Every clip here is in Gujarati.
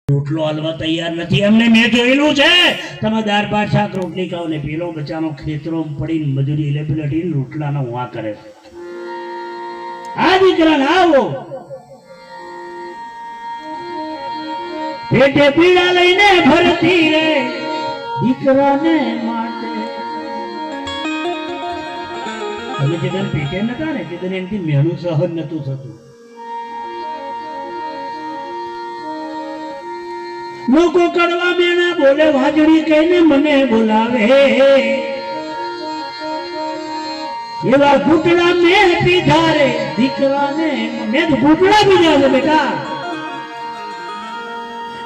રોટલો હાલવા તૈયાર નથી એમને મેં જોયેલું છે તમે દાળ ભાત શાક રોટલી ખાઓ ને પેલો બચાનો ખેતરો પડીને મજૂરી લેબલટીને રોટલાનો હુઆ કરે આ દીકરા ના આવો પેટે પીડા લઈને ભરતી રે દીકરાને માટે તમે જે દિન પેટે નતા ને તે દિન એમથી મેનું સહન નતું થતું લોકો કડવા મેણા બોલે વાજડી કહીને મને બોલાવે એવા ઘૂંટડા મેં પીધા રે દીકરાને મેં તો ઘૂંટડા પીધા છે બેટા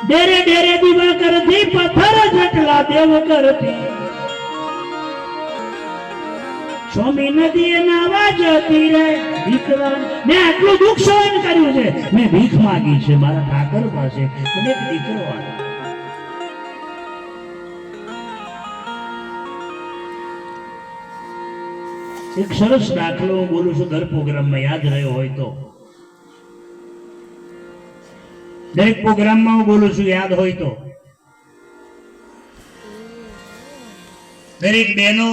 ડેરે ડેરે દીવા કરતી પથ્થર જટલા દેવ કરતી સ્વામી નદી નાવા જતી રે દીકરા મેં આટલું દુઃખ સહન કર્યું છે મેં ભીખ માંગી છે મારા ઠાકર પાસે અને એક દીકરો આવ્યો એક સરસ દાખલો હું બોલું છું દર પ્રોગ્રામમાં યાદ રહ્યો હોય તો દરેક પ્રોગ્રામમાં હું બોલું છું યાદ હોય તો દરેક બહેનો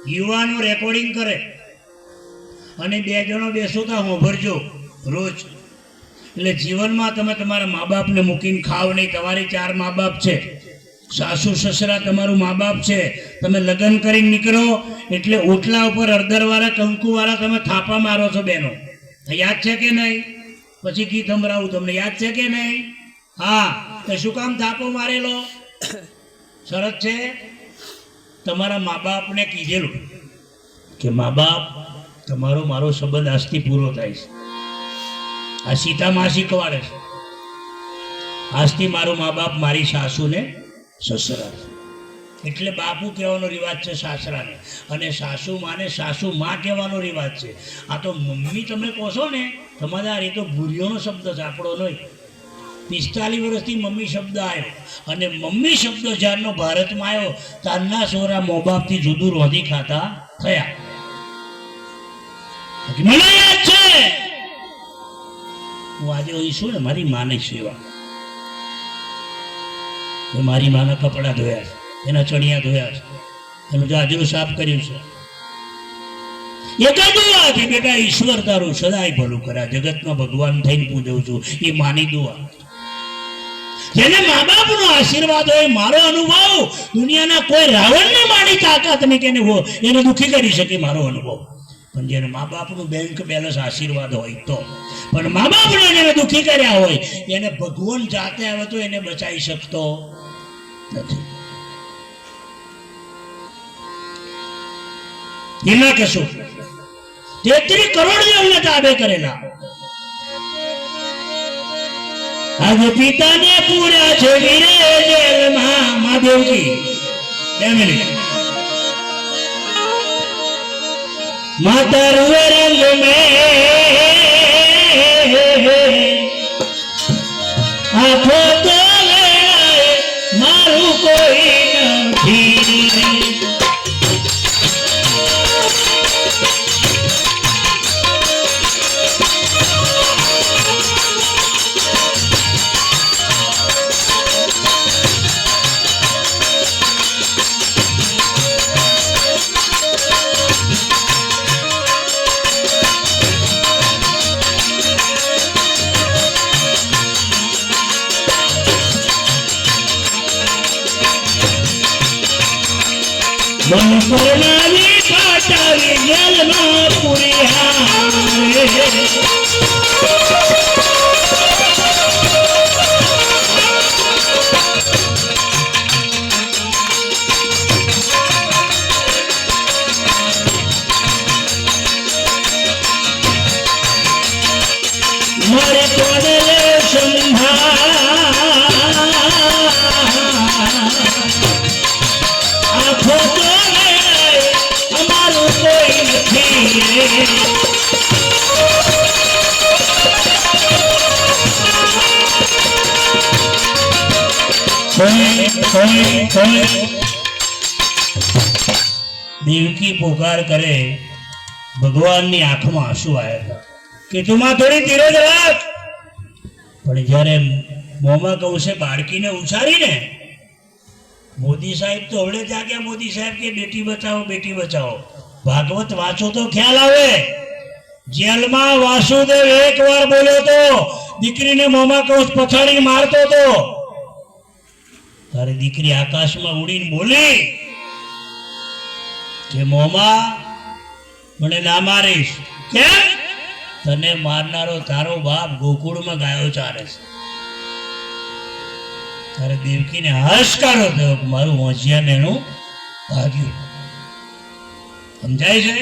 યુવાનો રેકોર્ડિંગ કરે અને બે જણો બેસોતા હોભરજો રોજ એટલે જીવનમાં તમે તમારા મા બાપને મૂકીને ખાવ નહીં તમારી 4 મા બાપ છે સાસુ સસરા તમારું મા બાપ છે તમે લગ્ન કરીને નીકળો એટલે ઓટલા ઉપર હળદરવાળા કંકુવાળા તમે થાપા મારો છો બેનો યાદ છે કે નહીં પછી ગીત સંભળાવું તમને યાદ છે કે નહીં હા તો શું કામ થાપો મારેલો શરત છે તમારા મા બાપને કીધેલું કે મા બાપ તમારો મારો સંબંધ આજથી પૂરો થાય છે આ સીતામાં શીખવાડે છે આજથી મારો મા બાપ મારી સાસુને સસરા એટલે બાપુ કહેવાનો રિવાજ છે સાસરાને અને સાસુ માને સાસુ માં કહેવાનો રિવાજ છે આ તો મમ્મી તમે કહો છો ને તમારા એ તો ભૂરીઓનો શબ્દ છે આપણો નહીં 45 વર્ષથી મમ્મી શબ્દ આવ્યો અને મમ્મી શબ્દ જ્યારનો ભારતમાં આવ્યો ત્યારના સોરા મા બાપથી જુદું રોધી ખાતા થયા મને યાદ છે હું આજે અહીં છું ને મારી માની સેવા મારી માના કપડા ધોયા છે એના ચણિયા ધોયા છે એનું જાજરું સાફ કર્યું છે એક જ દુઆ કે બેટા ઈશ્વર તારું સદાય ભલું કર્યા જગતમાં ભગવાન થઈને પૂજવું છું એ માની દુઆ જેને મા બાપનો આશીર્વાદ હોય મારો અનુભવ દુનિયાના કોઈ રાવણને માની તાકાત નહીં કે એને દુઃખી કરી શકે મારો અનુભવ પણ જેને મા બાપનું બેંક બેલેન્સ આશીર્વાદ હોય તો પણ મા બાપને જેને દુઃખી કર્યા હોય એને ભગવાન જાતે આવે તો એને બચાવી શકતો નથી એના કશું 33 કરોડ અમને તાબે કરેલા આજે પિતાને પૂર્યા છે વીરે જેલમાં મહાદેવજી 2 મિનિટ માતા રૂવે રંગ મેં આંખો તો મારું કોઈ નથી મનપુરનાની પાટાવી જેલમાં પૂર્યા મારે કોને देवकी पुकार करे भगवान ની આંખમાં આંસુ આવ્યા કે તું માં થોડી ધીરજ રાખ પણ જ્યારે મોંમાં કહું છે બાળકીને ઉછારીને મોદી સાહેબ તો હવડે જાગ્યા. મોદી સાહેબ કે બેટી બચાવો બેટી બચાવો. ભાગવત વાંચો તો ખ્યાલ આવે. જેલમાં વાસુદેવ એક વાર બોલ્યો તો દીકરીને મોંમાં કૌશ પછાડી મારતો તો. તારી દીકરી આકાશમાં ઉડીને બોલી કે મોંમાં મને ના મારીશ. કેમ? તને મારનારો તારો બાપ ગોકુળમાં ગાયો ચારે છે. તારે દેવકીને હાશકારો થયો કે મારું હોંશિયાર એનું ભાગ્યું. સમજાય છે?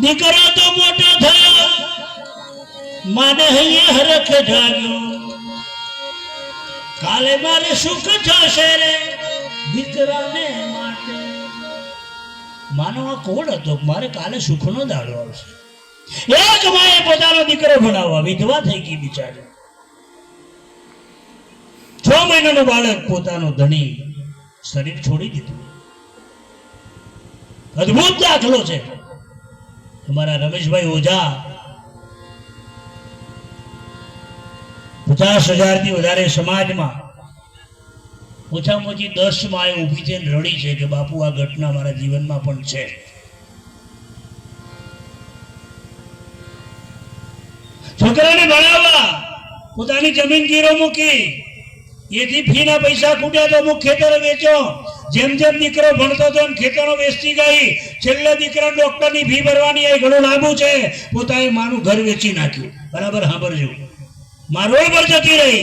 દીકરો તો મોટો થયો, માને હૈયે હરખ જાગ્યો. કાલે મારે સુખ થશે રે દીકરાને માટે. માનો આ કોણ હતો? મારે કાલે સુખનો દાડો આવશે. એક માએ પોતાનો દીકરો ભણાવવા વિધવા થઈ ગઈ બિચારી. 6 મહિનાનું બાળક પોતાનો ધણી શરીર છોડી દીધું. અદભુત દાખલો છે. અમારા રમેશભાઈ ઓઝા 50,000 થી વધારે સમાજમાં ઓછામાં ઓછી 10 માએ ઊભી થઈને રડી છે કે બાપુ આ ઘટના મારા જીવનમાં પણ છે. છોકરાને ભણાવવા પોતાની જમીન ગીરો મૂકી, એથી ફીના પૈસા ખૂટ્યા તો અમુક ખેતરો વેચ્યો. જેમ જેમ દીકરો ભણતો હતો એમ ખેતરો વેચતી ગઈ. છેલ્લે દીકરા ડોક્ટરની ફી ભરવાની આવી, ઘણું લાંબુ છે. પોતાએ માનું ઘર વેચી નાખ્યું. બરાબર સાંભળજો, માં રોડ પર જતી રહી.